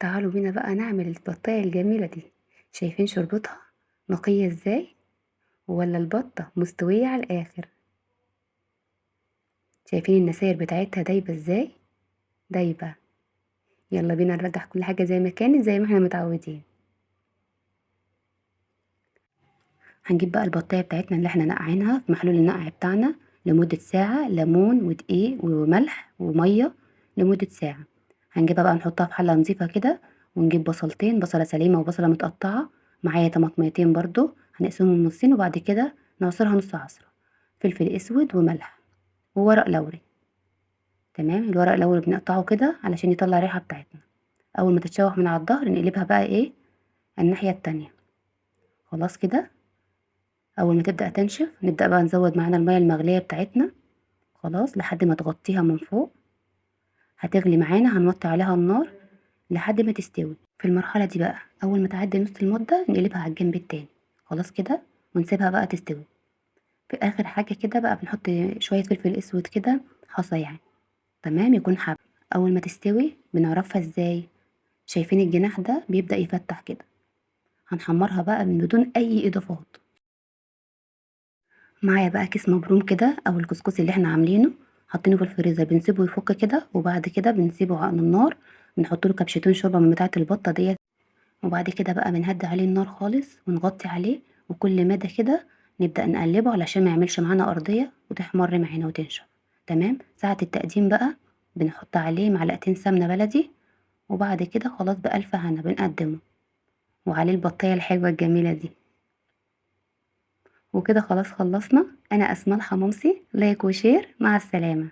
تعالوا بينا بقى نعمل البطاية الجميلة دي. شايفين شربتها نقية ازاي؟ ولا البطة مستوية على الآخر؟ شايفين النساير بتاعتها دايبة ازاي؟ دايبة. يلا بينا نرجع كل حاجة زي ما كانت زي ما احنا متعودين. هنجيب بقى البطاية بتاعتنا اللي احنا نقعينها في محلول النقع بتاعنا لمدة ساعة، ليمون ودقيق وملح ومية لمدة ساعة. هنجيبها بقى نحطها في حلة نظيفة كده، ونجيب بصلتين، بصلة سليمة وبصلة متقطعة، معايا طماطميتين برضو هنقسمهم نصين وبعد كده نعصرها نص عصرة، فلفل اسود وملح وورق لوري. تمام، الورق اللوري بنقطعه كده علشان يطلع الريحة بتاعتنا. اول ما تتشوح من على الظهر نقلبها بقى ايه الناحية التانية. خلاص كده، اول ما تبدأ تنشف نبدأ بقى نزود معانا المية المغلية بتاعتنا، خلاص لحد ما تغطيها من فوق. هتغلي معانا، هنوطي عليها النار لحد ما تستوي. في المرحلة دي بقى اول ما تعدي نص المدة نقلبها على الجنب التاني، خلاص كده، ونسيبها بقى تستوي. في اخر حاجة كده بقى بنحط شوية فلفل اسود كده، حصى يعني، تمام، يكون حب. اول ما تستوي بنعرفها ازاي؟ شايفين الجناح ده بيبدأ يفتح كده، هنحمرها بقى من بدون اي اضافات. معايا بقى كيس مبروم كده او الكسكسي اللي احنا عاملينه، حاطينه في الفريزر، بنسيبه يفك كده وبعد كده بنسيبه على النار، بنحط له كبشتين شوربه من بتاعه البطه ديت، وبعد كده بقى بنهدي عليه النار خالص ونغطي عليه، وكل مدى كده نبدأ نقلبه علشان ما يعملش معانا أرضية وتحمر معانا وتنشف. تمام، ساعة التقديم بقى بنحط عليه معلقتين سمنة بلدي، وبعد كده خلاص بألف هنا بنقدمه وعليه البطاية الحلوة الجميلة دي. وكده خلاص خلصنا. أنا أسماء الحمامسي، لايك وشير، مع السلامة.